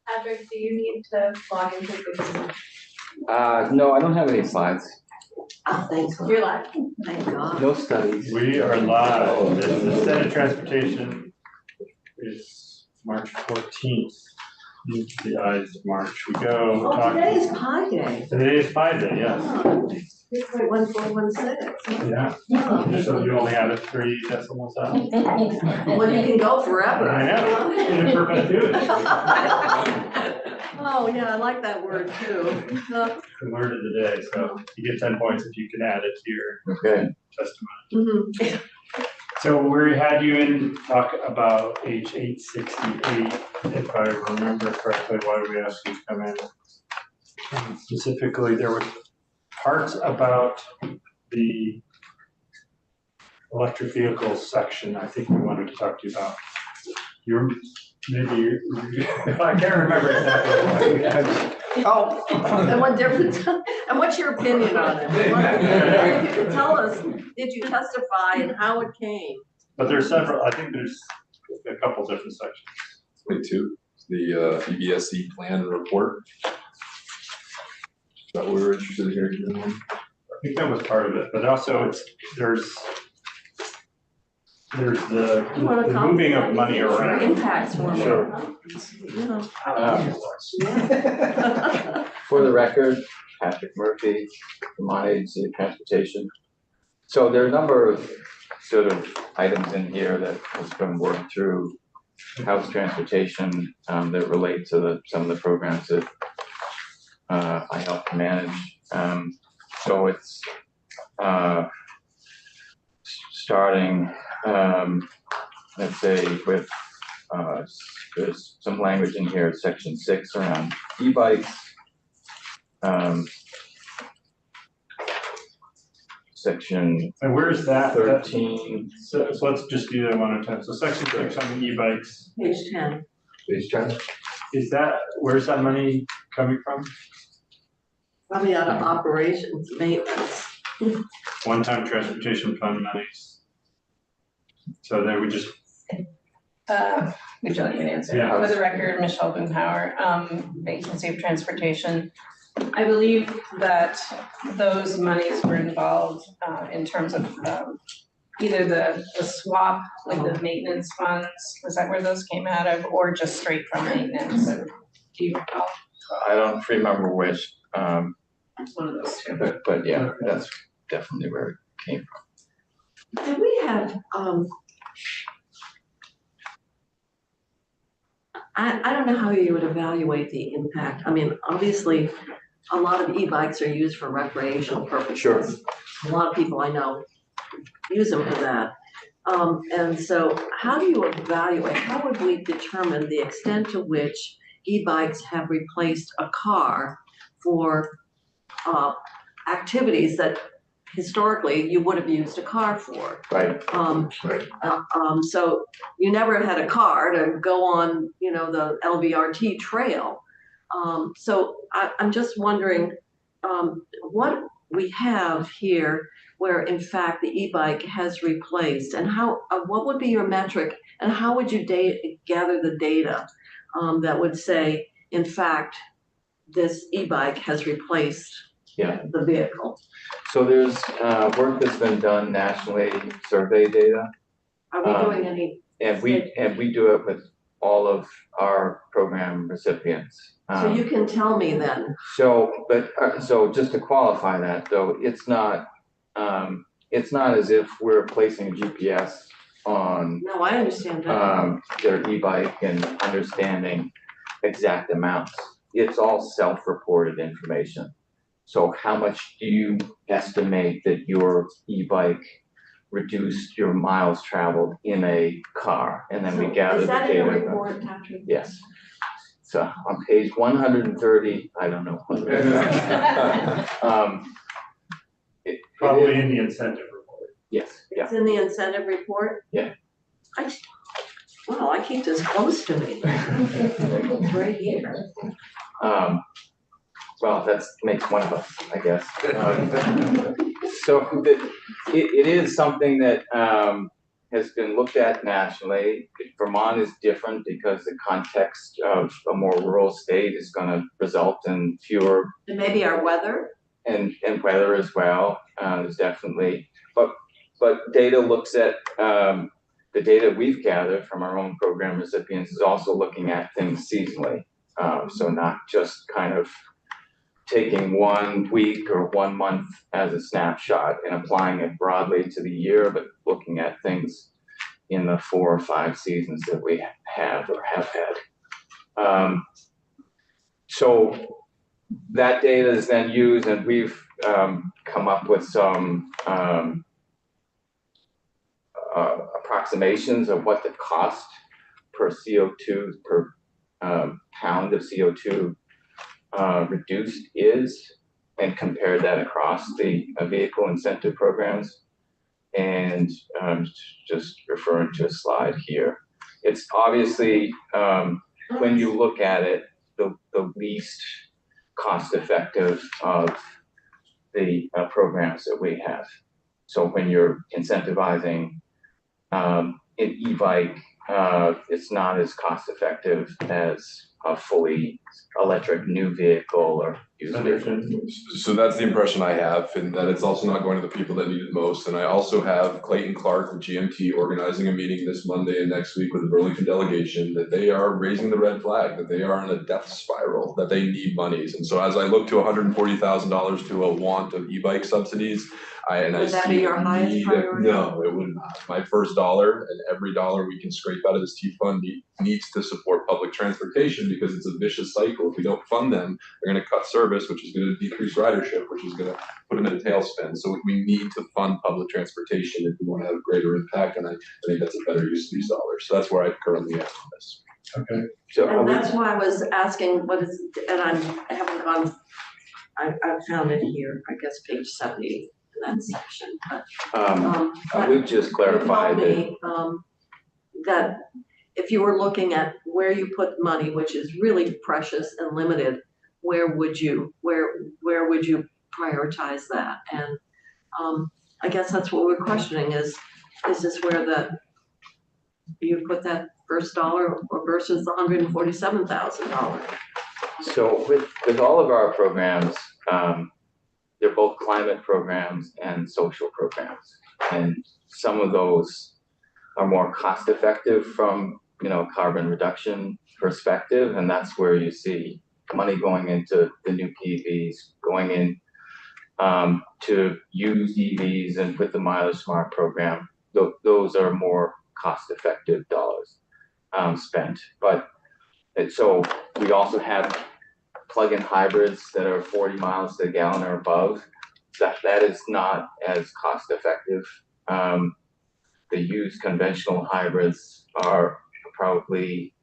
Patrick, do you need to log into Google? No, I don't have any slides. Oh, thanks. You're live. Thank God. No studies. We are live. The Senate Transportation is March 14th. Into the eyes of March we go. Oh, today is Pi Day. Today is Pi Day, yes. Oh, 3.1416. Yeah. So you only added 3 decimals out. Well, you can go forever. I know. In perpetuity. Oh, yeah, I like that word too. Converted today, so you get 10 points if you can add it to your Okay. testimony. Mhm. So we had you in to talk about H868, if I remember correctly, why we asked you to come in. Specifically, there were parts about the electric vehicle section I think we wanted to talk to you about. If I can't remember exactly. Oh, and what difference? And what's your opinion on it? If you could tell us, did you testify and how it came? But there's several, I think there's a couple different sections. 22, the EBSC plan and report. Is that what we were interested in hearing? I think that was part of it, but also there's the moving of money around. Impacts for me. Sure. Yeah. For the record, Patrick Murphy, Vermont Agency of Transportation. So there are a number of sort of items in here that has been worked through House Transportation that relate to some of the programs that I help to manage. So it's starting, let's say, with there's some language in here, section 6 around e-bikes. Section And where is that? 13. So let's just do that one at a time. So section 6 on the e-bikes, Page 10. Page 10? is that, where's that money coming from? Probably out of operations, maintenance. One-time transportation fund monies. So then we just, Would you like me to answer? Yeah. For the record, Michelle Boomhauer, Agency of Transportation. I believe that those monies were involved in terms of either the swap with the maintenance funds, was that where those came out of, or just straight from maintenance? Do you recall? I don't remember which, It's one of those two. but yeah, that's definitely where it came from. Do we have, I don't know how you would evaluate the impact. I mean, obviously, a lot of e-bikes are used for recreational purposes. Sure. A lot of people I know use them for that. And so how do you evaluate, how would we determine the extent to which e-bikes have replaced a car for activities that historically you would have used a car for? Right. So you never had a car to go on, you know, the LVRT trail. So I'm just wondering what we have here where in fact the e-bike has replaced, and how, what would be your metric, and how would you gather the data that would say, in fact, this e-bike has replaced the vehicle? So there's work that's been done nationally, survey data. Are we doing any? And we do it with all of our program recipients. So you can tell me then. So just to qualify that though, it's not as if we're placing a GPS on No, I understand that. their e-bike and understanding exact amounts. It's all self-reported information. So how much do you estimate that your e-bike reduced your miles traveled in a car? And then we gather the data. Is that in a report, Patrick? Yes. So on page 130, I don't know. probably in the incentive report. Yes, yeah. It's in the incentive report? Yeah. Wow, I keep this close to me. It's right here. Well, that makes one of us, I guess. So it is something that has been looked at nationally. Vermont is different because the context of a more rural state is gonna result in fewer And maybe our weather? and weather as well, is definitely, but data looks at, the data we've gathered from our own program recipients is also looking at things seasonally. So not just kind of taking 1 week or 1 month as a snapshot and applying it broadly to the year, but looking at things in the 4 or 5 seasons that we have or have had. So that data is then used, and we've come up with some approximations of what the cost per CO2 per pound of CO2 reduced is, and compare that across the vehicle incentive programs. And just referring to a slide here, it's obviously when you look at it, the least cost effective of the programs that we have. So when you're incentivizing an e-bike, it's not as cost effective as a fully electric new vehicle or used vehicle. So that's the impression I have, and that it's also not going to the people that need it most. And I also have Clayton Clark with GMT organizing a meeting this Monday and next week with the Burlington delegation, that they are raising the red flag, that they are in a death spiral, that they need monies. And so as I look to $140,000 to a want of e-bike subsidies, Would that be your highest priority? No, it would not. My first dollar, and every dollar we can scrape out of this T fund needs to support public transportation, because it's a vicious cycle. If we don't fund them, they're gonna cut service, which is gonna decrease ridership, which is gonna put them in a tailspin. So we need to fund public transportation if we wanna have a greater impact, and I think that's a better use of these dollars. So that's where I currently am on this. Okay. So And that's why I was asking what is, and I haven't gone, I found it here, I guess page 70 in that section, but. I would just clarify Tell that me, that if you were looking at where you put money, which is really precious and limited, where would you prioritize that? And I guess that's what we're questioning is this where you put that first dollar or versus the $147,000? so with all of our programs, they're both climate programs and social programs. And some of those are more cost effective from, carbon reduction perspective. And that's where you see money going into the new PEVs, going in to use EVs and with the Mileage Smart program. Those are more cost effective dollars spent. But so we also have plug-in hybrids that are 40 miles to the gallon or above. That is not as cost effective. The used conventional hybrids are probably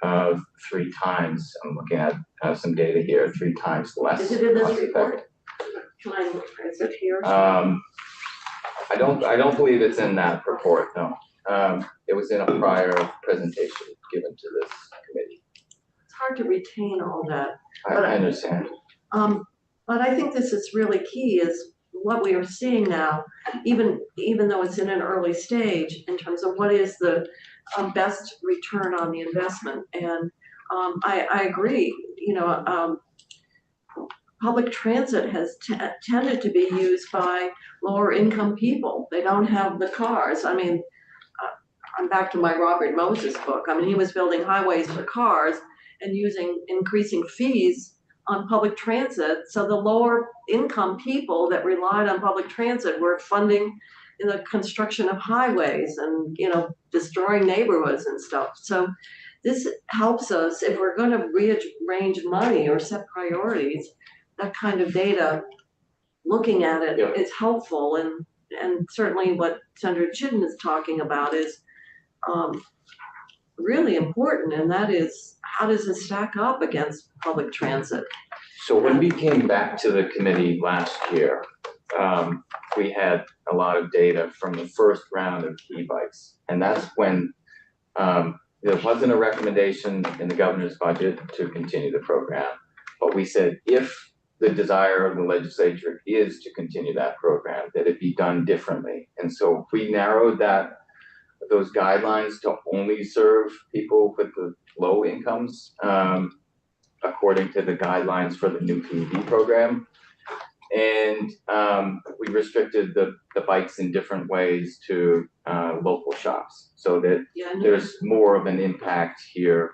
3 times. I'm looking at some data here, 3 times less. Is it in this cost report? effective. Is it here? I don't believe it's in that report, no. It was in a prior presentation given to this committee. It's hard to retain all that. I understand. But I think this is really key is what we are seeing now, even though it's in an early stage in terms of what is the best return on the investment. And I agree, public transit has tended to be used by lower income people. They don't have the cars. I mean, I'm back to my Robert Moses book. I mean, he was building highways for cars and increasing fees on public transit. So the lower income people that relied on public transit were funding in the construction of highways and, destroying neighborhoods and stuff. So this helps us if we're going to rearrange money or set priorities, that kind of data, looking at it, Yeah. is helpful. And certainly what Senator Chittin is talking about is really important, and that is how does it stack up against public transit? So when we came back to the committee last year, we had a lot of data from the first round of e-bikes. And that's when there wasn't a recommendation in the governor's budget to continue the program. But we said if the desire of the legislature is to continue that program, that it be done differently. And so we narrowed that those guidelines to only serve people with the low incomes, according to the guidelines for the new PED program. And we restricted the bikes in different ways to local shops so that Yeah, I know. there's more of an impact here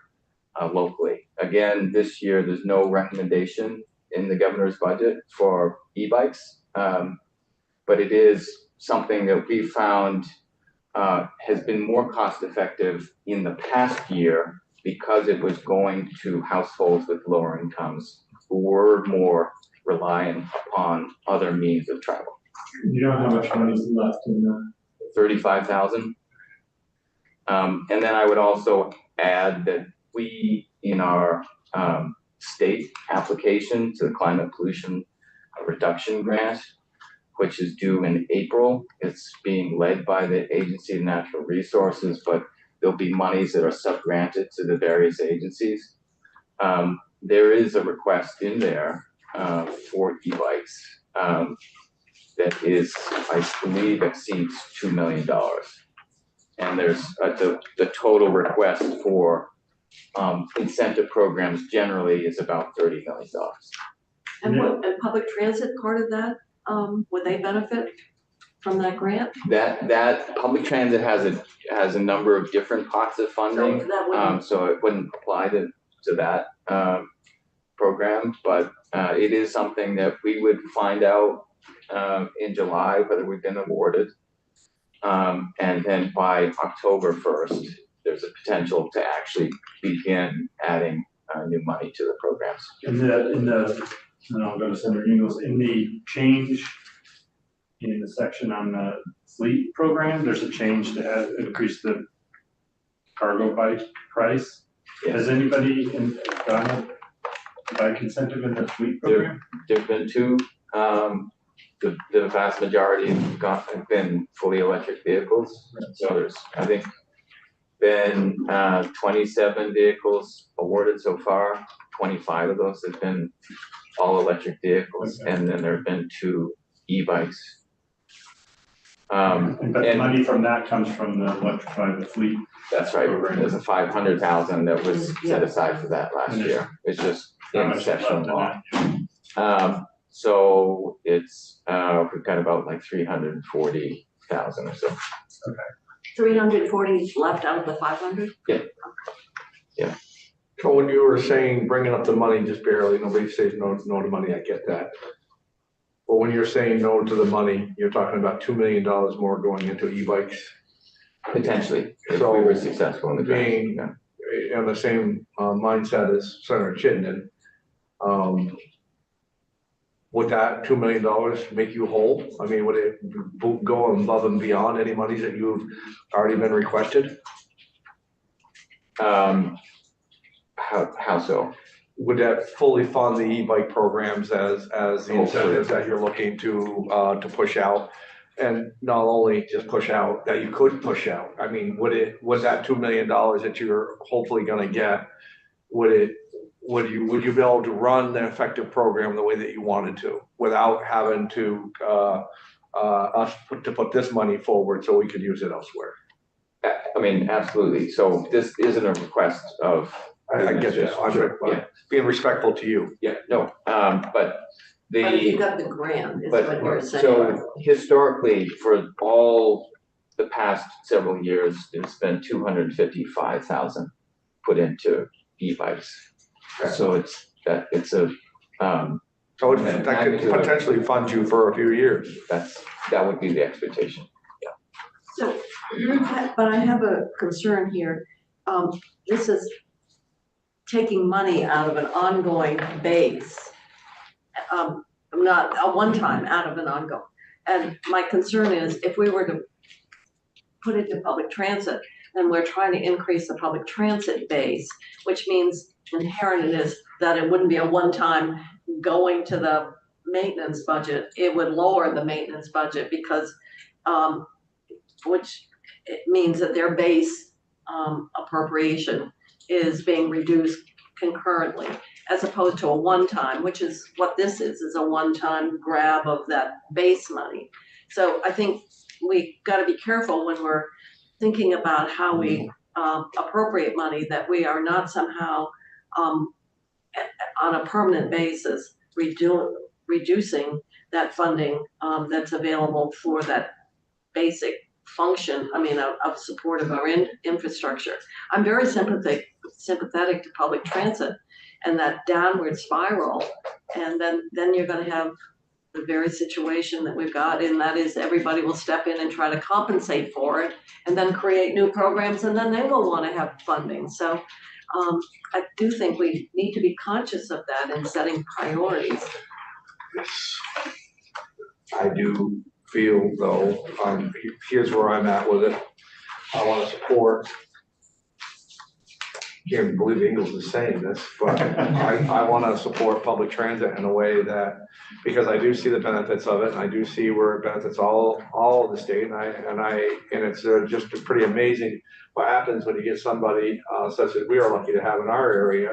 locally. Again, this year, there's no recommendation in the governor's budget for e-bikes, but it is something that we found has been more cost effective in the past year because it was going to households with lower incomes who were more reliant upon other means of travel. You don't know how much money's left in the, 35,000. And then I would also add that we, in our state application to the climate pollution reduction grant, which is due in April, it's being led by the Agency of Natural Resources, but there'll be monies that are sub-granted to the various agencies. There is a request in there for e-bikes that is, I believe, exceeds $2 million. And there's the total request for incentive programs generally is about $30 million. And public transit part of that, would they benefit from that grant? That public transit has a number of different pots of funding. So that wouldn't- So it wouldn't apply to that program, but it is something that we would find out in July whether we've been awarded. And then by October 1st, there's a potential to actually begin adding new money to the programs. and I'll go to Senator Ingles, in the change in the section on the fleet program, there's a change to increase the cargo bike price. Yes. Has anybody gotten a bike incentive in the fleet program? There's been two, the vast majority have been fully electric vehicles. So there's, I think, been 27 vehicles awarded so far. 25 of those have been all electric vehicles, Okay. and then there have been 2 e-bikes. But the and- money from that comes from the electrify the fleet. That's right, there's a 500,000 that was set aside for that last And there's- year. It's just How in much is session left in law. that? So it's, we've got about like 340,000 or so. 340 left out of the 500? So when you were saying bringing up the money just barely, nobody says no to money, I get that. But when you're saying no to the money, you're talking about $2 million more going into e-bikes. Potentially, if we So, were successful in the being- grant. On the same mindset as Senator Chittenden, would that $2 million make you whole? I mean, would it go above and beyond any monies that you've already been requested? How so? Would that fully fund the e-bike programs as the incentives that you're looking to push out? And not only just push out, that you could push out, I mean, would that $2 million that you're hopefully gonna get, would you be able to run the effective program the way that you wanted to, without having to us put this money forward so we could use it elsewhere? I mean, absolutely. So this isn't a request of. I get that, I'm being respectful to you. Yeah, no, but But if you the, got the grant, is what you're but, saying. so historically, for all the past several years, it's been 255,000 put into e-bikes. So it's a, So that could potentially fund you for a few years. that would be the expectation. So, but I have a concern here. This is taking money out of an ongoing base. Not a one-time, out of an ongoing. And my concern is if we were to put it to public transit, then we're trying to increase the public transit base, which means inherent in this that it wouldn't be a one-time going to the maintenance budget. It would lower the maintenance budget because, which it means that their base appropriation is being reduced concurrently, as opposed to a one-time, which is what this is a one-time grab of that base money. So I think we gotta be careful when we're thinking about how we appropriate money, that we are not somehow on a permanent basis reducing that funding that's available for that basic function, of support of our infrastructure. I'm very sympathetic to public transit and that downward spiral. And then you're gonna have the very situation that we've got, and that is everybody will step in and try to compensate for it and then create new programs, and then they will wanna have funding. So I do think we need to be conscious of that in setting priorities. I do feel though, here's where I'm at with it. I want to support, can't believe Ingles is saying this, but I want to support public transit in a way that, because I do see the benefits of it, and I do see where it benefits all of the state, and it's just pretty amazing what happens when you get somebody such as we are lucky to have in our area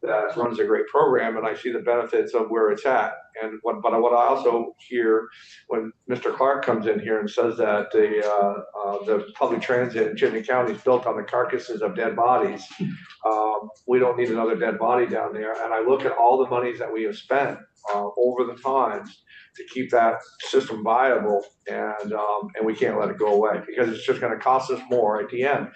that runs a great program, and I see the benefits of where it's at. But what I also hear when Mr. Clark comes in here and says that the public transit in Chittenden County is built on the carcasses of dead bodies, we don't need another dead body down there. And I look at all the monies that we have spent over the times to keep that system viable, and we can't let it go away, because it's just going to cost us more at the end.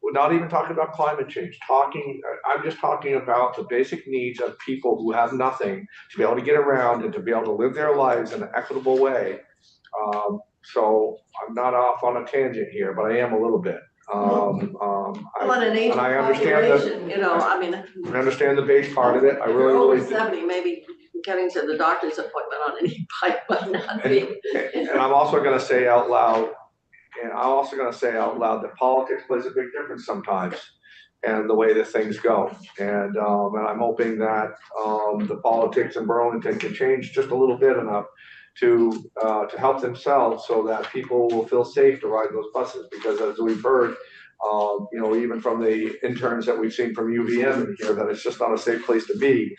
We're not even talking about climate change. I'm just talking about the basic needs of people who have nothing to be able to get around and to be able to live their lives in an equitable way. So I'm not off on a tangent here, but I am a little bit. Well, an aging I understand population, I understand the base part of it. I really, over really do. 70, maybe getting to the doctor's appointment on an e-bike might not be. And I'm also going to say out loud, that politics plays a big difference sometimes, and the way that things go. And I'm hoping that the politics in Burlington can change just a little bit enough to help themselves, so that people will feel safe to ride those buses. Because as we've heard, even from the interns that we've seen from UVM in here, that it's just not a safe place to be.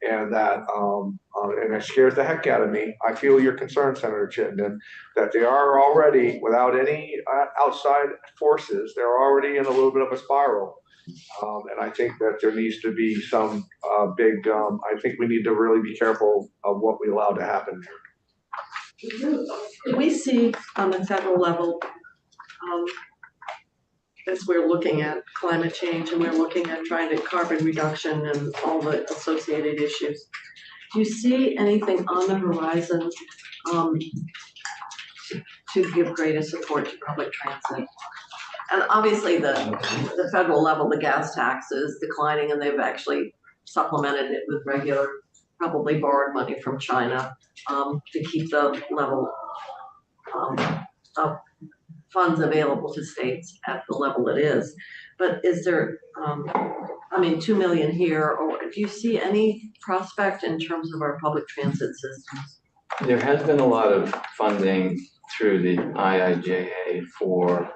And that, and it scares the heck out of me. I feel your concern, Senator Chittenden, that they are already, without any outside forces, they're already in a little bit of a spiral. And I think that there needs to be some I think we need to really be careful of what we allow to happen there. Do we see on the federal level, as we're looking at climate change and we're looking at trying to carbon reduction and all the associated issues, do you see anything on the horizon to give greater support to public transit? And obviously the federal level, the gas tax is declining, and they've actually supplemented it with regular, probably borrowed money from China to keep the level of funds available to states at the level it is. But is there, $2 million here, or do you see any prospect in terms of our public transit systems? There has been a lot of funding through the IIJA for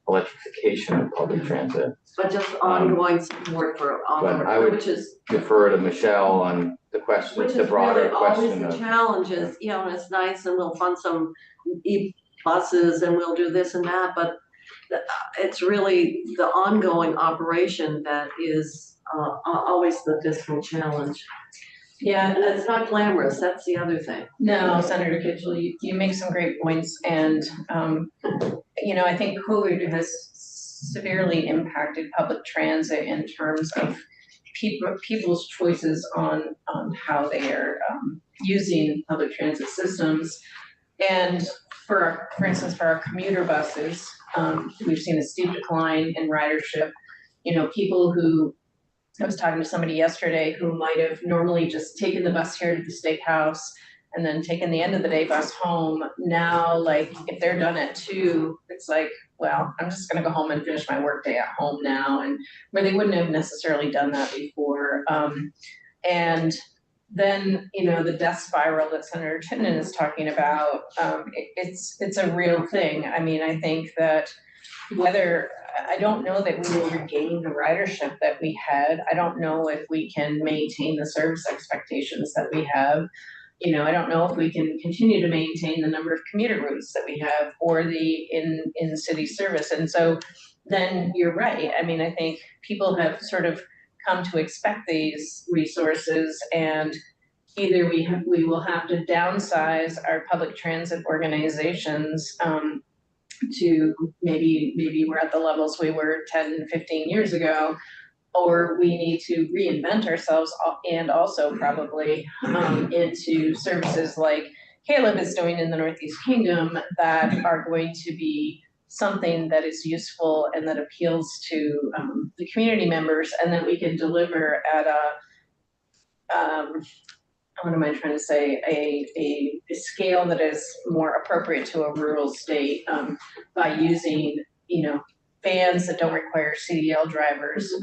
electrification of public transit. But just ongoing support for But I would which is defer to Michelle on the question, which the is broader really always question the of. challenge is, and it's nice, and we'll fund some buses and we'll do this and that, but it's really the ongoing operation that is always the fiscal challenge. Yeah, And it's not glamorous, that's the other thing. no, Senator Kitchell, you make some great points, and I think COVID has severely impacted public transit in terms of people's choices on how they are using public transit systems. And for instance, for our commuter buses, we've seen a steep decline in ridership. People who, I was talking to somebody yesterday who might have normally just taken the bus here to the State House and then taken the end of the day bus home. Now, like, if they're done at 2, it's like, well, I'm just gonna go home and finish my workday at home now, and where they wouldn't have necessarily done that before. And then, the death spiral that Senator Chittenden is talking about, it's a real thing. I mean, I think that I don't know that we will regain the ridership that we had. I don't know if we can maintain the service expectations that we have. I don't know if we can continue to maintain the number of commuter routes that we have or the in city service. And so then you're right. I mean, I think people have sort of come to expect these resources, and either we will have to downsize our public transit organizations to maybe we're at the levels we were 10, 15 years ago, or we need to reinvent ourselves and also probably into services like Caleb is doing in the Northeast Kingdom that are going to be something that is useful and that appeals to the community members, and that we can deliver at a what am I trying to say, a scale that is more appropriate to a rural state by using, vans that don't require CDL drivers,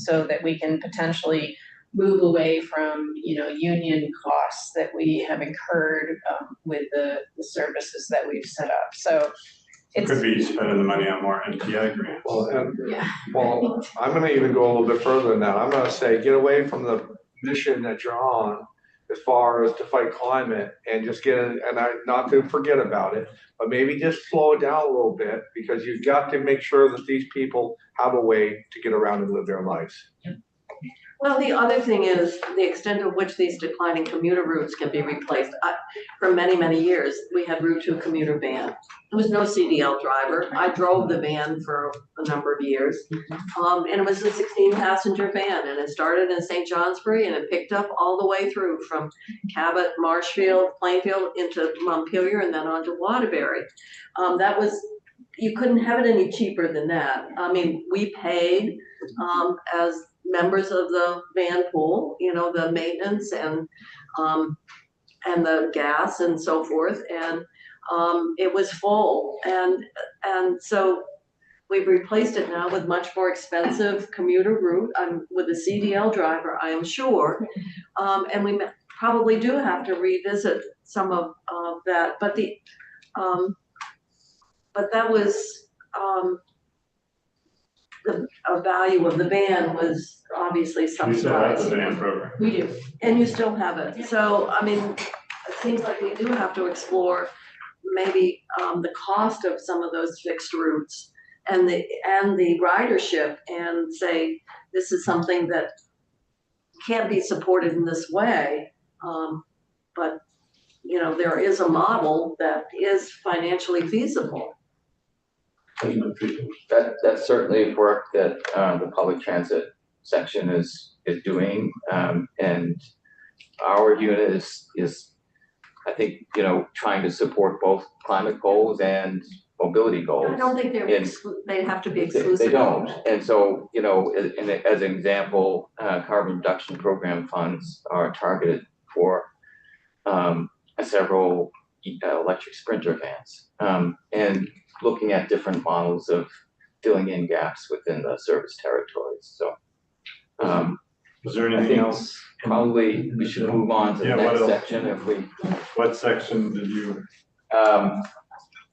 so that we can potentially move away from, union costs that we have incurred with the services that we've set up. So it's. Could be spending the money on more NTI grants. Well, I'm gonna even go a little bit further than that. I'm gonna say, get away from the mission that you're on as far as to fight climate, and just not to forget about it, but maybe just slow it down a little bit, because you've got to make sure that these people have a way to get around and live their lives. Well, the other thing is the extent of which these declining commuter routes can be replaced. For many, many years, we had Route 2 commuter van. There was no CDL driver. I drove the van for a number of years. And it was a 16-passenger van, and it started in St. Johnsbury, and it picked up all the way through from Cabot, Marshfield, Plainfield into Montpelier, and then on to Waterbury. You couldn't have it any cheaper than that. I mean, we paid as members of the van pool, the maintenance and the gas and so forth, and it was full, and so we've replaced it now with much more expensive commuter route with a CDL driver, I am sure, and we probably do have to revisit some of that, but that was the value of the van was obviously You still have subsidized. the van program. We do. And you still have it. So, I mean, it seems like we do have to explore maybe the cost of some of those fixed routes and the ridership, and say, this is something that can't be supported in this way. But, there is a model that is financially feasible. That's certainly work that the public transit section is doing, and our unit is I think, trying to support both climate goals and mobility goals. I don't think they have to be exclusive. They don't, and so, as an example, carbon reduction program funds are targeted for several electric Sprinter vans, and looking at different models of filling in gaps within the service territories. So, Was there I anything think else? probably we should move on to the Yeah, what next else? section if we. What section did you?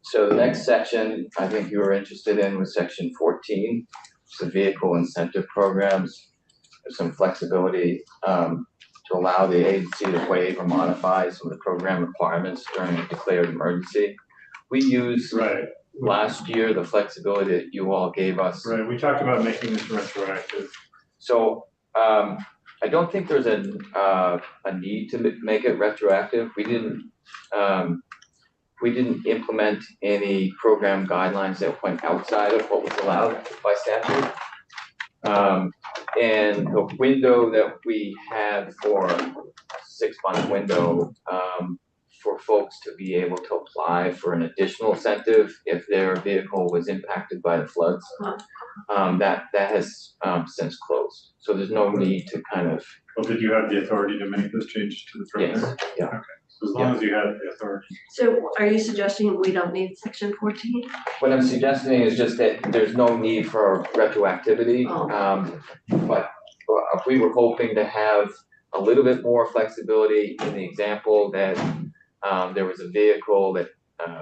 So the next section I think you were interested in was section 14, the vehicle incentive programs. There's some flexibility to allow the agency to waive or modify some of the program requirements during a declared emergency. We used Right, last year the flexibility that you all gave us. right. We talked about making this retroactive. So I don't think there's a need to make it retroactive. We didn't implement any program guidelines that went outside of what was allowed by statute. And the window that we had for 6-month window for folks to be able to apply for an additional incentive if their vehicle was impacted by the floods, that has since closed. So there's no need to kind of. Well, did you have the authority to make those changes to the program? Yes, yeah. So as long as you had the authority. So are you suggesting we don't need section 14? What I'm suggesting is just that there's no need for retroactivity. But we were hoping to have a little bit more flexibility in the example that there was a vehicle that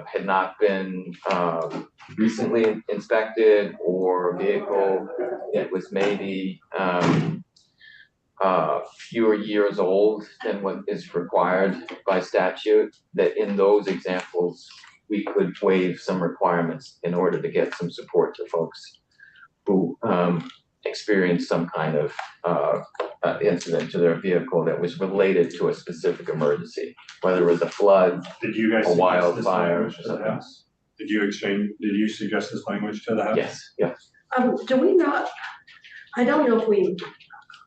had not been recently inspected, or a vehicle that was maybe fewer years old than what is required by statute, that in those examples, we could waive some requirements in order to get some support to folks who experience some kind of incident to their vehicle that was related to a specific emergency, whether it was a flood, Did you guys a suggest this wildfire, or language to the something. House? Did you suggest this language to the House? Yes, yeah. Do we not, I don't know if we,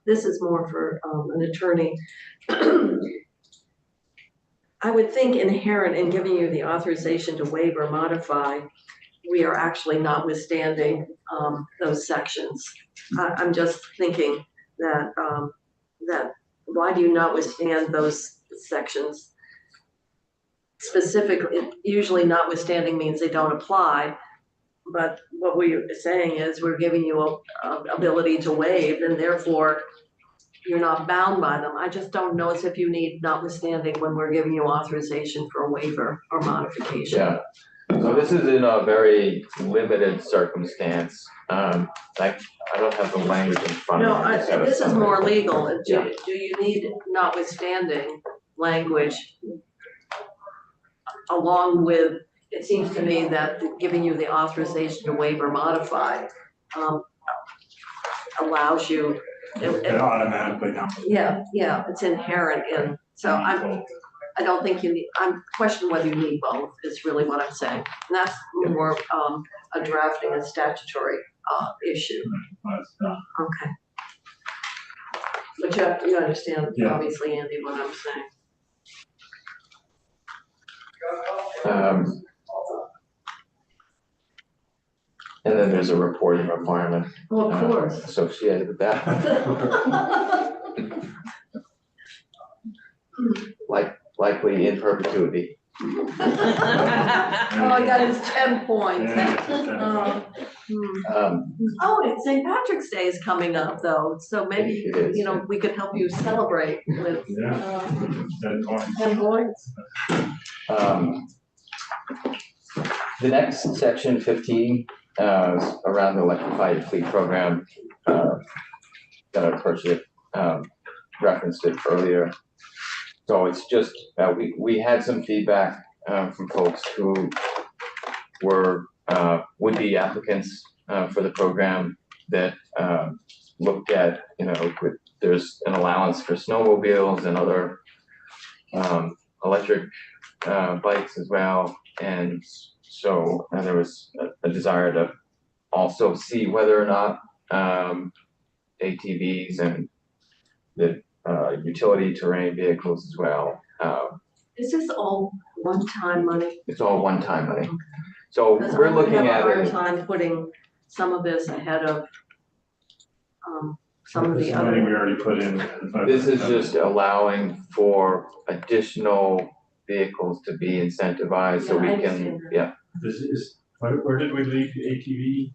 this is more for an attorney. I would think inherent in giving you the authorization to waive or modify, we are actually notwithstanding those sections. I'm just thinking that, that why do you notwithstand those sections? Specifically, usually notwithstanding means they don't apply. But what we're saying is we're giving you a ability to waive, and therefore you're not bound by them. I just don't know as if you need notwithstanding when we're giving you authorization for a waiver or modification. Yeah, so this is in a very limited circumstance. Like, I don't have the language in front No, of me. this is more legal. Yeah. Do you need notwithstanding language along with, it seems to me that giving you the authorization to waive or modify allows you. It automatically now. Yeah, it's inherent in, so I don't think you need, I'm questioning whether you need both, is really what I'm saying. And that's more a drafting and statutory issue. Okay. But you understand, Yeah. obviously, Andy, what I'm saying. And then there's a reporting requirement Well, of course. associated with that, likely in perpetuity. Oh, I got his 10 points. Yeah. Oh, and St. Patrick's Day is coming up though, so maybe, It is. you know, we could help you celebrate with Yeah. 10 points. 10 points. The next section 15 is around the electrified fleet program. That I personally referenced it earlier. So it's just, we had some feedback from folks who were would-be applicants for the program that looked at, you know, there's an allowance for snowmobiles and other electric bikes as well. And so there was a desire to also see whether or not ATVs and the utility terrain vehicles as well. Is this all one-time money? It's all one-time money. So Because we're I would looking have a at hard it, time putting some of this ahead of some of This the is money we other. already put in. this is just allowing for additional vehicles to be incentivized so Yeah, we I can, understand that. yeah. This is, where did we leave the ATV?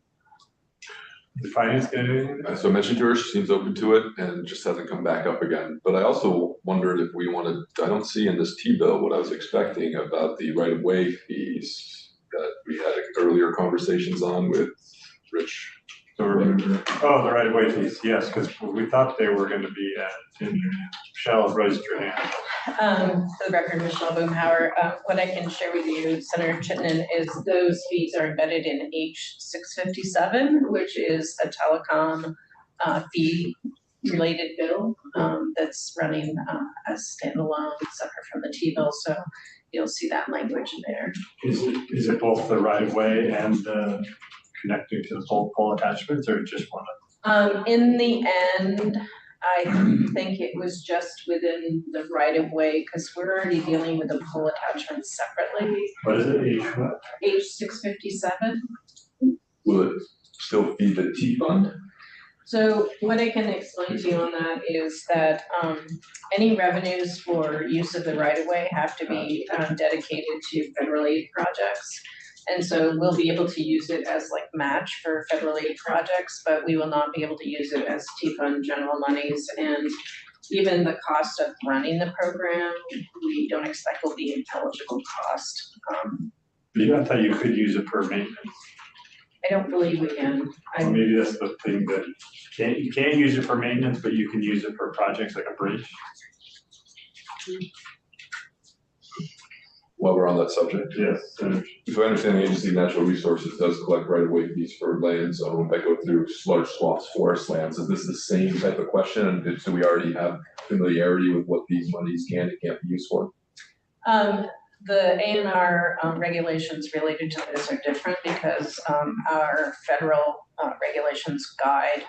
The finance committee? So I mentioned to her, she seems open to it and just hasn't come back up again. But I also wondered if we wanted, I don't see in this T-bill what I was expecting about the right-of-way fees that we had earlier conversations on with Rich. The right of way fees, yes, because we thought they were gonna be in Michelle's registered hand. For the record, Michelle Boomhauer, what I can share with you, Senator Chittenden, is those fees are embedded in H 657, which is a telecom fee related bill that's running as standalone, separate from the T-bill. So you'll see that language in there. Is it both the right of way and the connecting to the pole attachments, or just one of In the end, I think it was just within the right of way, because we're already dealing with the pole attachments separately. what is it, H what? H 657. Will it still feed the T-fund? So what I can explain to you on that is that any revenues for use of the right of way have to be dedicated to federal aid projects. And so we'll be able to use it as like match for federal aid projects, but we will not be able to use it as T-fund general monies. And even the cost of running the program, we don't expect will be an eligible cost. I thought you could use it for maintenance. I don't believe we can. Or maybe that's the thing that you can't use it for maintenance, but you can use it for projects like a bridge. While we're on that subject, Yes. if I understand, the Agency of Natural Resources does collect right-of-way fees for lands that go through large swaths, forest lands. Is this the same type of question? And do we already have familiarity with what these monies can and can't be used for? The A&R regulations related to this are different because our federal regulations guide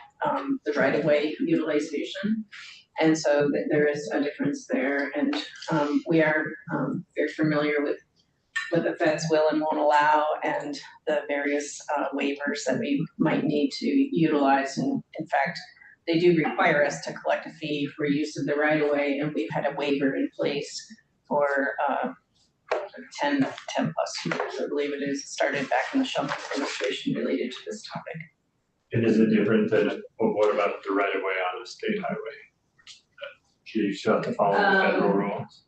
the right-of-way utilization. And so there is a difference there, and we are very familiar with what the feds will and won't allow and the various waivers that we might need to utilize. And in fact, they do require us to collect a fee for use of the right-of-way, and we've had a waiver in place for 10 plus years, I believe it is. It started back in the Shump administration related to this topic. And is it different than, well, what about the right of way on a state highway? Do you still have to follow the federal rules?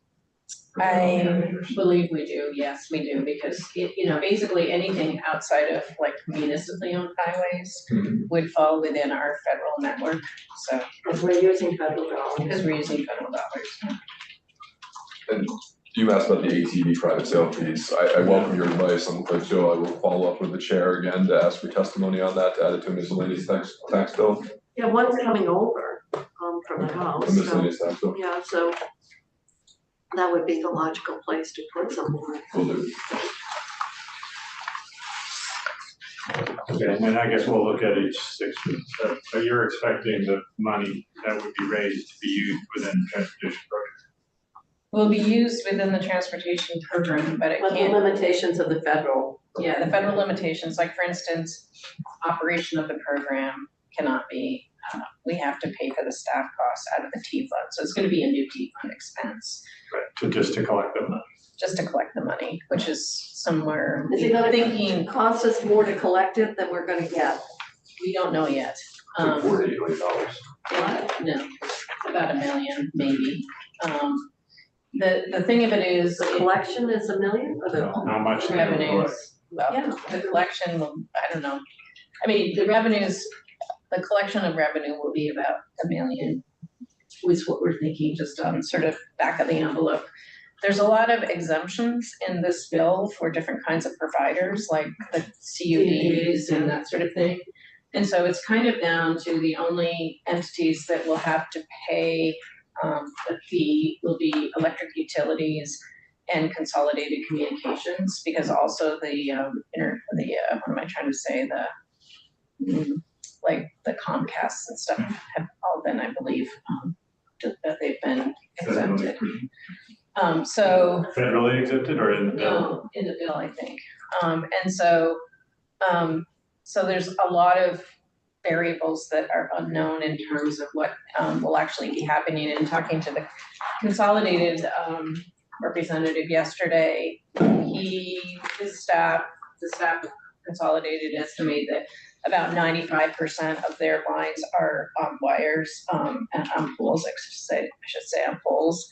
I believe we do, yes, we do, because basically anything outside of like municipally owned highways would fall within our federal network, so. Because we're using federal dollars. Because we're using federal dollars. And you asked about the ATV private sale fees. I welcome your advice. Joe, I will follow up with the chair again to ask for testimony on that, to add it to a miscellaneous tax bill. Yeah, one's coming over from the house. A miscellaneous tax bill. Yeah, so that would be the logical place to put some more. Will do. Okay, and I guess we'll look at each 6 weeks. So you're expecting the money that would be raised to be used within the transportation program? Will be used within the transportation program, but it But the can't, limitations of the federal. yeah, the federal limitations, like for instance, operation of the program cannot be, we have to pay for the staff costs out of the T fund, so it's gonna be a new T fund expense, Right, just to collect the money. just to collect the money, which is somewhere, Is it gonna thinking, cost us more to collect it than we're gonna get? we don't know yet. Like Um, $48 million. No, about $1 million, maybe. The thing of it is, The collection is $1 million or the? How much? they would revenues, collect. well, Yeah. the collection, I don't know. I mean, the revenues, the collection of revenue will be about $1 million, is what we're thinking, just on sort of back of the envelope. There's a lot of exemptions in this bill for different kinds of providers, like the CUDs and that sort of thing. And so it's kind of down to the only entities that will have to pay the fee will be electric utilities and consolidated communications, because also the what am I trying to say, like the Comcasts and stuff have all been, I believe, that they've been exempted. So. Federally exempted or in the bill? No, in the bill, I think. And so, so there's a lot of variables that are unknown in terms of what will actually be happening. And talking to the consolidated representative yesterday, the staff of consolidated estimate that about 95% of their lines are on wires and on poles, I should say on poles.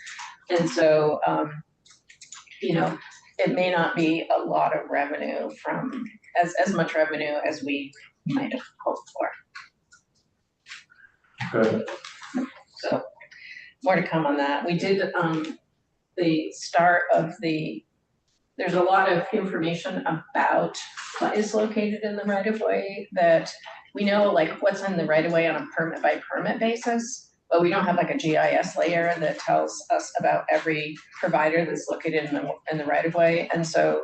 And so, it may not be a lot of revenue from as much revenue as we might have hoped for. Good. So more to come on that. We did the start of there's a lot of information about what is located in the right of way that we know, like what's in the right of way on a permit by permit basis, but we don't have like a GIS layer that tells us about every provider that's located in the right of way. And so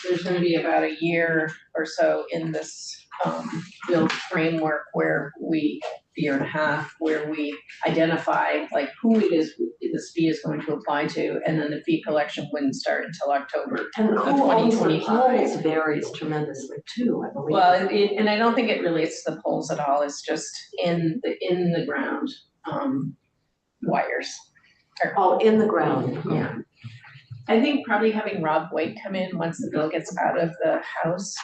there's going to be about a year or so in this build framework year and a half, where we identify like who it is this fee is going to apply to, and then the fee collection wouldn't start until October And of who owns the 2025. poles varies tremendously too, I believe. Well, and I don't think it relates to the poles at all. It's just in the ground wires. Oh, in the ground. Yeah. I think probably having Rob White come in once the bill gets out of the House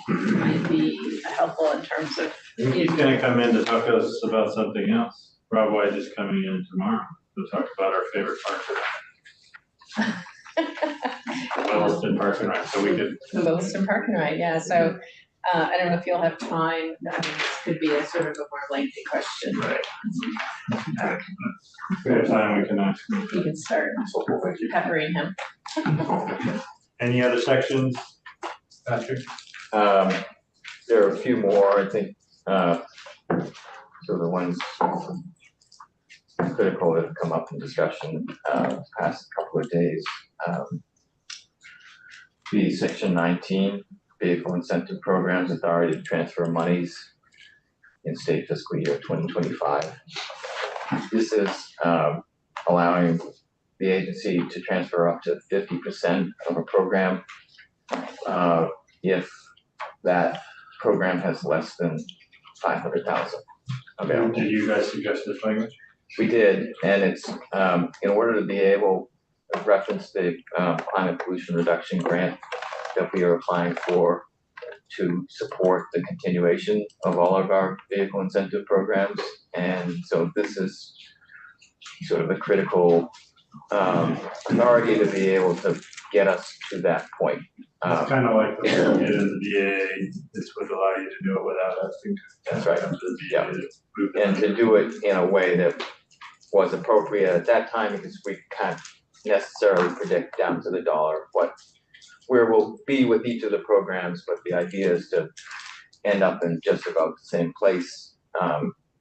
might be helpful in terms of. He's gonna come in to talk to us about something else. Rob White is coming in tomorrow to talk about our favorite park. Williston Park and Ride, so we could. The Williston Park and Ride, yeah, so I don't know if you'll have time, this could be a sort of a more lengthy question. Right. If we have time, we can ask. You can start peppering him. Any other sections, Patrick? There are a few more, I think, so the ones critical that have come up in discussion, past couple of days. The section 19, vehicle incentive programs, authority to transfer monies in state fiscal year 2025. This is allowing the agency to transfer up to 50% of a program if that program has less than 500,000 available. Did you guys suggest this language? We did, and it's in order to be able to reference the climate pollution reduction grant that we are applying for to support the continuation of all of our vehicle incentive programs. And so this is sort of a critical authority to be able to get us to that point. It's kind of like the way we did in the VA, this would allow you to do it without asking. That's right. To the Yeah. VA to move it. And to do it in a way that was appropriate at that time, because we can't necessarily predict down to the dollar where we'll be with each of the programs, but the idea is to end up in just about the same place,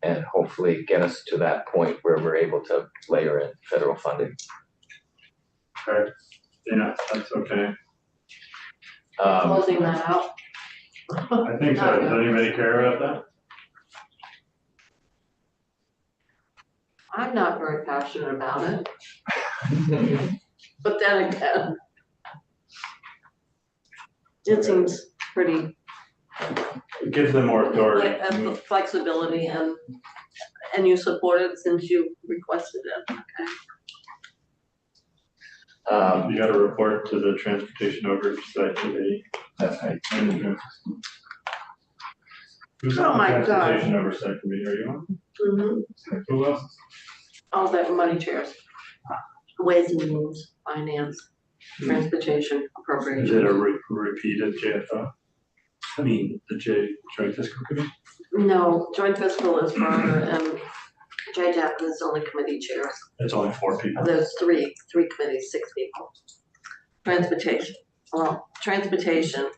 and hopefully get us to that point where we're able to layer in federal funding. Okay, yeah, that's okay. Closing that out. I think so. Does anybody care about that? I'm not very passionate about it. But then again, it seems pretty It gives them more authority. flexibility and you support it since you requested it. You gotta report to the Transportation Oversight Committee. That's right. Who's Oh on the my God. Transportation Oversight Committee? Are you on? Who else? All the money chairs. Ways and means, finance, transportation, Is it appropriation. a repeated JFO? I mean, the Joint Fiscal Committee? No, joint fiscal is broader and JJAP is only committee chairs. It's only 4 people. There's three committees, 6 people. Transportation,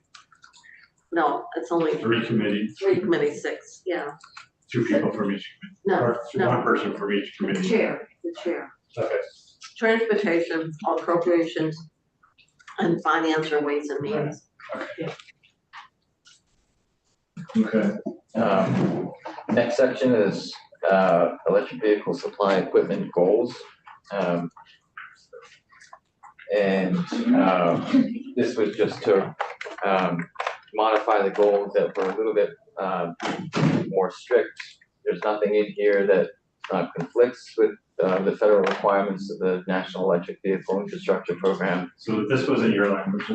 no, it's only 3 committees, 3 committees, 6, yeah. 2 people from each committee. No, Or no. 1 person from each The committee. chair, the chair. Okay. Transportation, appropriations, and finance or ways and means. Okay. Next section is electric vehicle supply equipment goals. This was just to modify the goals that were a little bit more strict. There's nothing in here that conflicts with the federal requirements of the National Electric Vehicle Infrastructure Program. So this wasn't your language,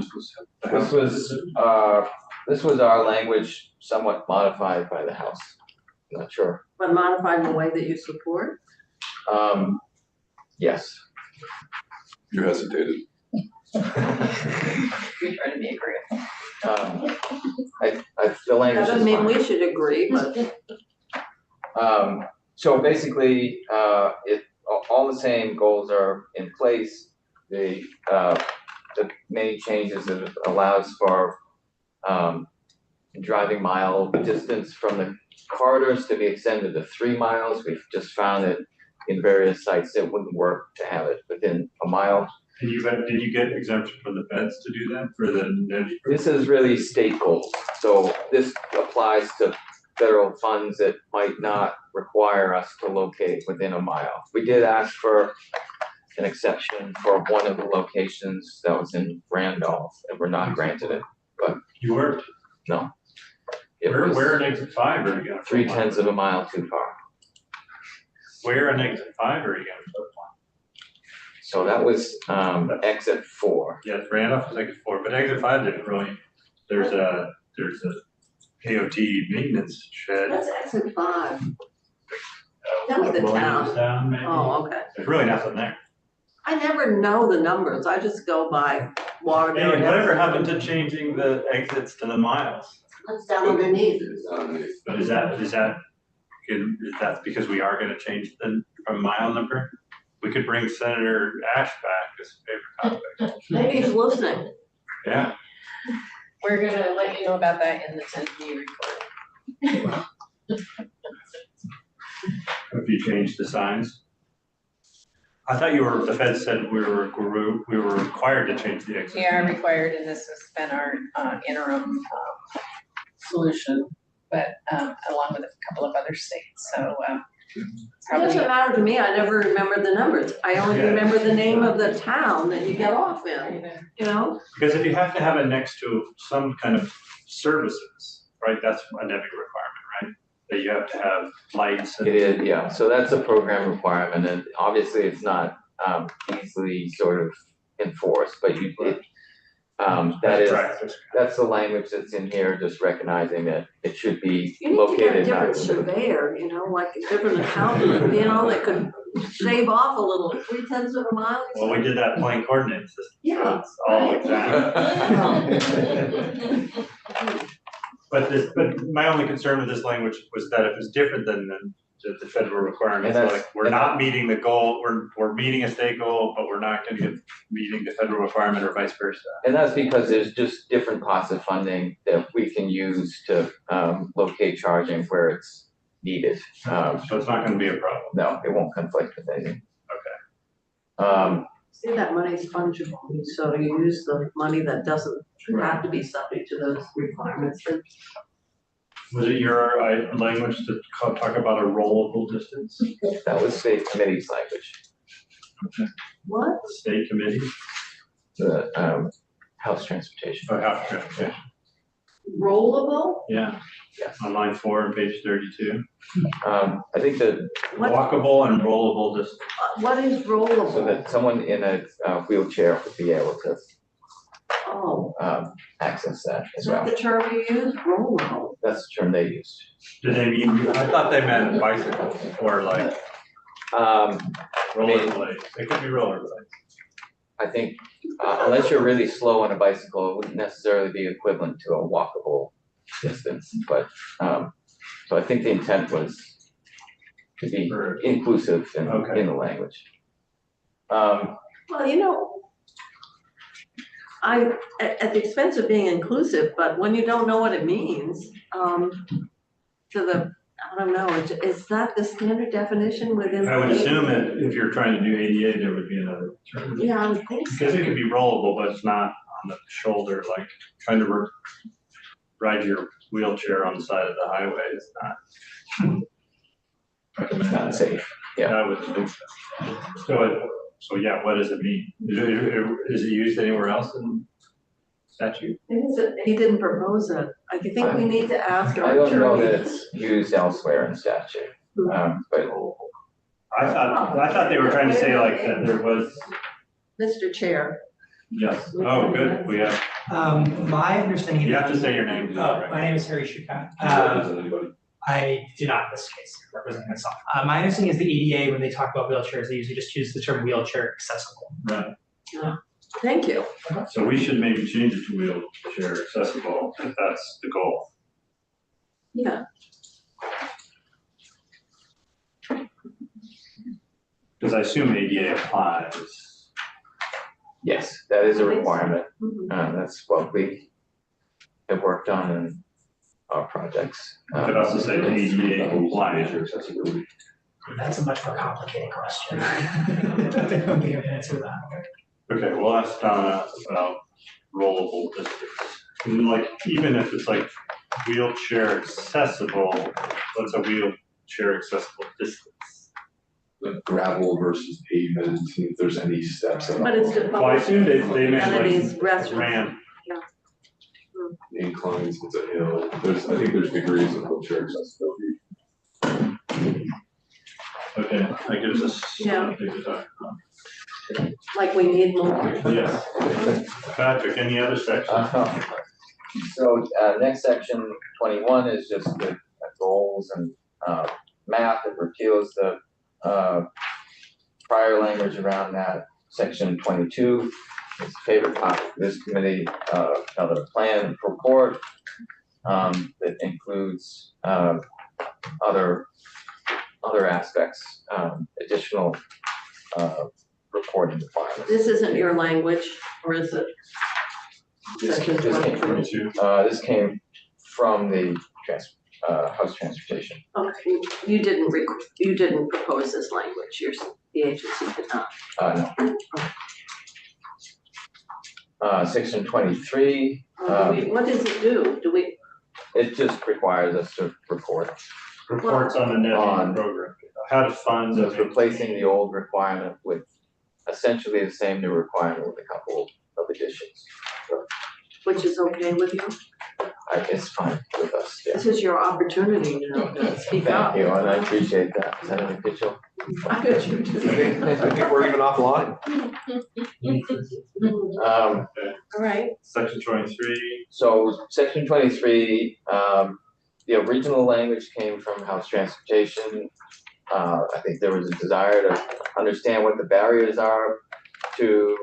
This was our language somewhat modified by the House. I'm not sure. But modified in the way that you support? Yes. You hesitated. You're trying to be agreeable. The language That is doesn't mean fine. we should agree, but So basically, all the same goals are in place. The main changes is it allows for driving mile distance from the corridors to be extended to 3 miles. We've just found that in various sites it wouldn't work to have it within a mile. did you get exemption from the feds to do that for the NEVI? This is really state goals, so this applies to federal funds that might not require us to locate within a mile. We did ask for an exception for one of the locations that was in Randolph, and we're not granted it. You weren't? No. It Where was in exit 5 are you gonna? 3/10 of a mile too far. Where in exit 5 are you gonna put one? So that was exit 4. Yes, Randolph is exit 4, but exit 5 didn't really, there's a AOT maintenance shed. that's exit 5. That was the Williamstown, maybe. Oh, okay. There's really nothing there. I never know the numbers. I just go by water. Hey, whatever happened to changing the exits to the miles? That's down underneath. But is that because we are gonna change from mile number? We could bring Senator Ash back as a favorite topic. Maybe he's listening. Yeah, We're gonna let you know about that in the 10-K report. if you change the signs. I thought the Fed said we were required to change the exit. We are required, and this has been our interim solution, but along with a couple of other states, so It doesn't matter to me, I never remember the numbers. I only remember the name of the town that you get off in, you know? Because if you have to have it next to some kind of services, right, that's a NEVI requirement, right? That you have to have lights and. It is, yeah, so that's a program requirement, and obviously it's not easily sort of enforced, but that's the language that's in here, just recognizing that it should be You need to get a located not. different surveyor, you know, like a different accountant, you know, that could shave off a little, 3/10 of a mile. Well, we did that plane coordinate system. Yeah. It's all exact. But my only concern with this language was that it was different than the federal requirements. And that's- Like, we're not meeting the goal, we're meeting a state goal, but we're not gonna get meeting the federal requirement or vice versa. And that's because there's just different pots of funding that we can use to locate charging where it's needed. So it's not gonna be a problem. No, it won't conflict with anything. Okay. See, that money's fungible, so you use the money that doesn't have to be subject to those requirements. Was it your language to talk about a rollable distance? That was state committee's language, What? State committee the House Transportation. or House Transportation? Rollable? Yeah. Yes. On line 4 and page 32. I think that What, Walkable and rollable distance. what is rollable? so that someone in a wheelchair would be able to Oh, access that is as that well. the term you use? Rollable? That's the term they used. Did they mean, I thought they meant bicycles or like rollerblades. It could be rollerblades. I think unless you're really slow on a bicycle, it wouldn't necessarily be equivalent to a walkable distance, but so I think the intent was to be inclusive in Okay. the language. Well, you know, at the expense of being inclusive, but when you don't know what it means, I don't know, is that the standard definition within? I would assume that if you're trying to do ADA, there would be another term. Yeah, I would think so. Because it could be rollable, but it's not on the shoulder, like trying to ride your wheelchair on the side of the highway is not. It's not safe. Yeah. I would think so. So yeah, what does it mean? Is it used anywhere else in statute? He didn't propose it. I think we need to ask I our don't know attorney. that it's used elsewhere in statute, but I thought they were trying to say like that there was, Mr. Chair, yes, oh, good, we have, My understanding. you have to say your name. My name is Harry Shukat. Anybody? I do not in this case represent myself. My understanding is the EDA, when they talk about wheelchairs, they usually just use the term wheelchair accessible. Right, thank you. so we should maybe change it to wheelchair accessible if that's the goal. Yeah, Because I assume ADA applies. yes, that is a requirement. mhm. That's what we have worked on in our projects. You could also say ADA compliant. Accessibility. That's a much more complicated question. I don't think I'm gonna answer that. Okay, we'll ask Donna about rollable distance. And like, even if it's like wheelchair accessible, what's a wheelchair accessible distance? Like gravel versus pavement, see if there's any steps. But it's Well, I defined, assume they meant amenities, like restaurants. ramp. Inclines, it's a hill. I think there's degrees of wheelchair accessibility. Okay, that gives us Yeah. something to talk about. like we need more. Yes. Patrick, any other sections? So, next section 21 is just the goals and map. It repeals the prior language around that. Section 22 is a favorite topic of this committee, another plan and report. that includes, other aspects, additional, reporting requirements. This isn't your language, or is it? Section This came from, 23. this came from the House Transportation. Okay, you didn't propose this language, the agency did not. No. Section 23, What does it do? Do we, it just requires us to report. Reports on the net On- program, how to fund. So it's replacing the old requirement with essentially the same new requirement with a couple of additions. which is okay with you? It's fine with us, yeah. This is your opportunity now to speak up. Thank you, and I appreciate that. Senator Mitchell. I bet you I do. think we're even offline. Um, All right, Section 23, so section 23, the original language came from House Transportation. I think there was a desire to understand what the barriers are to,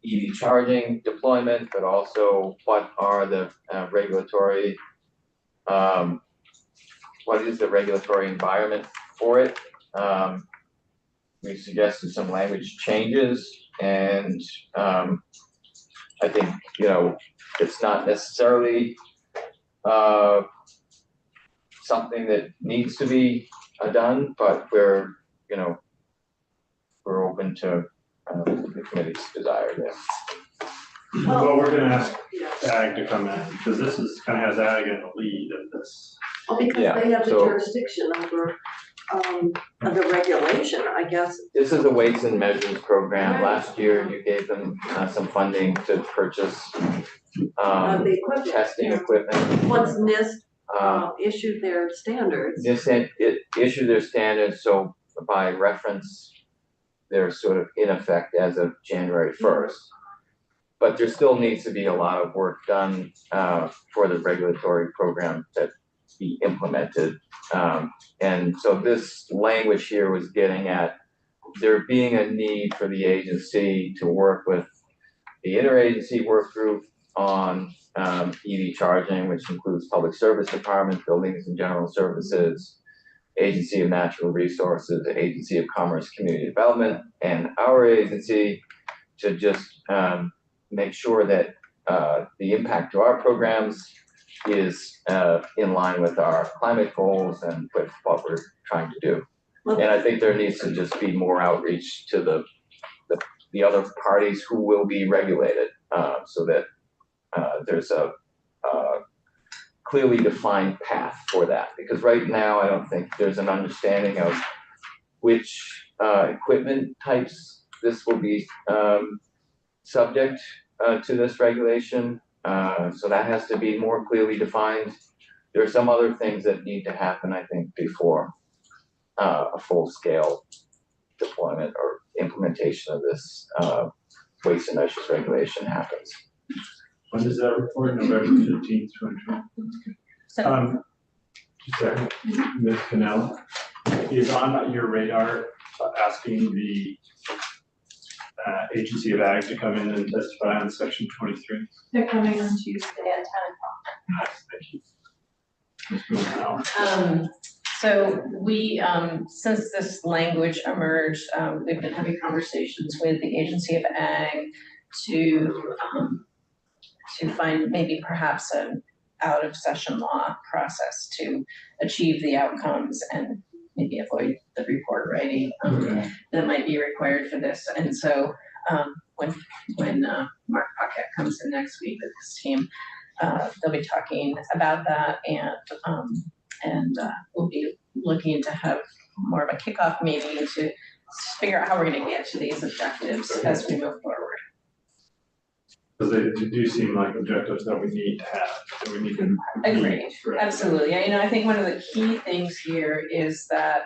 EV charging deployment, but also what are the regulatory, what is the regulatory environment for it? We suggested some language changes, and I think, it's not necessarily something that needs to be done, but we're open to the committee's desire there. well, we're gonna ask yeah. Ag to come in, because this is, kind of has Ag in the lead of this. Well, because Yeah, they have the so- jurisdiction over, the regulation, I guess. This is a weights and measures program. Last year, you gave them some funding to purchase The equipment. testing yeah. equipment. Once NIST Um, issued their standards. It issued their standards, so by reference, they're sort of in effect as of January 1st. But there still needs to be a lot of work done for the regulatory program to be implemented. And so this language here was getting at there being a need for the agency to work with the interagency work group on EV charging, which includes Public Service Department, Buildings and General Services, Agency of Natural Resources, Agency of Commerce, Community Development, and our agency to just make sure that the impact to our programs is in line with our climate goals and with what we're trying to do. Well, And I think there needs to just be more outreach to the other parties who will be regulated, so that there's a clearly defined path for that. Because right now, I don't think there's an understanding of which equipment types this will be subject to this regulation. So that has to be more clearly defined. There are some other things that need to happen, I think, before a full-scale deployment or implementation of this weights and measures regulation happens. When does that report? November 15th, 2020. So, Just a second, Ms. Cannell, is on your radar asking the Agency of Ag to come in and testify on section 23? they're coming on Tuesday at 10:00. Thank you. Ms. Cannell. So we, since this language emerged, we've been having conversations with the Agency of Ag to find maybe perhaps an out of session law process to achieve the outcomes and maybe avoid the report writing Okay. that might be required for this. And so when Mark Pocket comes in next week with his team, they'll be talking about that, and we'll be looking to have more of a kickoff meeting to figure out how we're gonna get to these objectives as we move forward. Because they do seem like objectives that we need to have, that we need to. Agreed. meet, right? Absolutely. I think one of the key things here is that,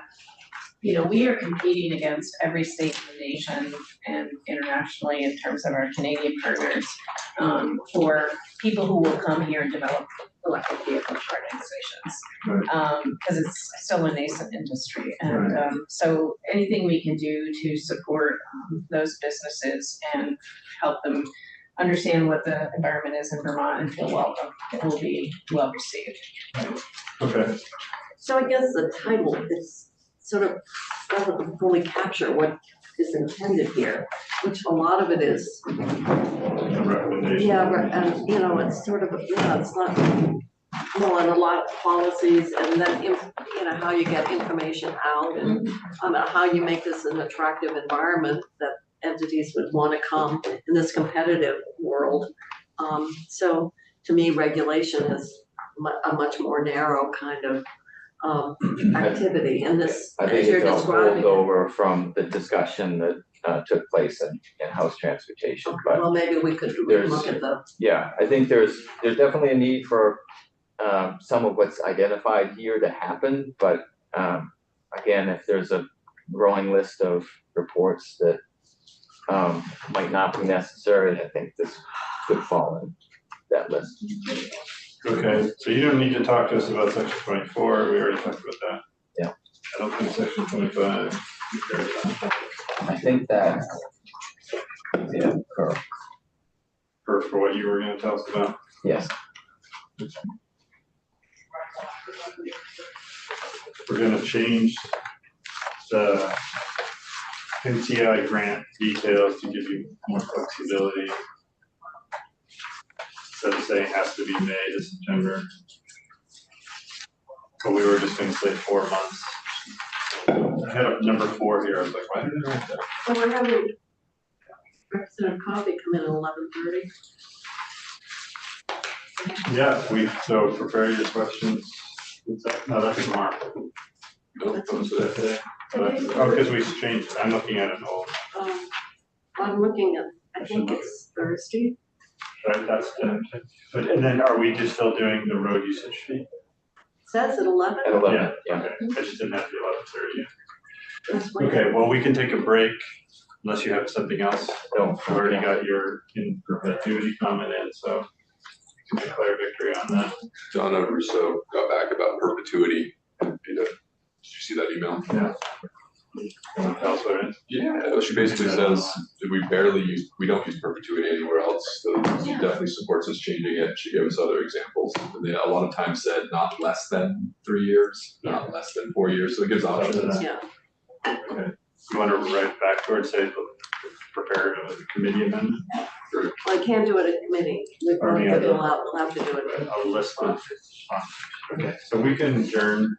we are competing against every state in the nation and internationally in terms of our Canadian partners, for people who will come here and develop electric vehicle charging stations. Because it's still a nascent industry. And so anything we can do to support those businesses and help them understand what the environment is in Vermont and feel welcome. It will be well received. Okay, So I guess the title is sort of doesn't fully capture what is intended here, which a lot of it is, the recommendation. yeah, and, you know, it's sort of, yeah, it's not, well, and a lot of policies, and then, you know, how you get information out, and how you make this an attractive environment that entities would want to come in this competitive world. So to me, regulation is a much more narrow kind of activity, and this, I as think you're it's a describing it. holdover from the discussion that took place in House Transportation, but Well, maybe we could there's- look at the, yeah, I think there's definitely a need for some of what's identified here to happen, but again, if there's a growing list of reports that might not be necessary, I think this could fall in that list. Okay, so you don't need to talk to us about section 24, we already talked about that. Yeah. I don't think section 25. we care about. I think that, yeah, For what you were gonna tell us about. yes, We're gonna change the NCI grant details to give you more flexibility. Instead of saying it has to be May to September. But we were just gonna say 4 months. I had a number 4 here, I was like, why did I write that? so we're having Representative Coffee come in at 11:30. Yeah, so prepare your questions. What's that? No, that's tomorrow. Nope, Was that today? Oh, because we changed, I'm looking at an old, I'm looking at, I think it's Thursday. right, that's the, but, and then are we just still doing the road usage fee? Says at 11. at 11, yeah. Okay, I just didn't have the 11:30. That's when- Okay, well, we can take a break unless you have something else. No, I've already got your in perpetuity comment in, so we can declare victory on that. Donna Russo got back about perpetuity. Did you see that email? Yeah. You want to tell us what it is? Yeah, she basically says that we don't use perpetuity anywhere else, so she definitely supports us changing it. She gave us other examples, and they a lot of times said not less than 3 years, not less than 4 years, so it gives options. Yeah, Okay. You want to write back towards, say, prepare a committee amendment? well, I can't do it at committee. We're Or going any to other- we'll have to do it. A list of, okay, so we can adjourn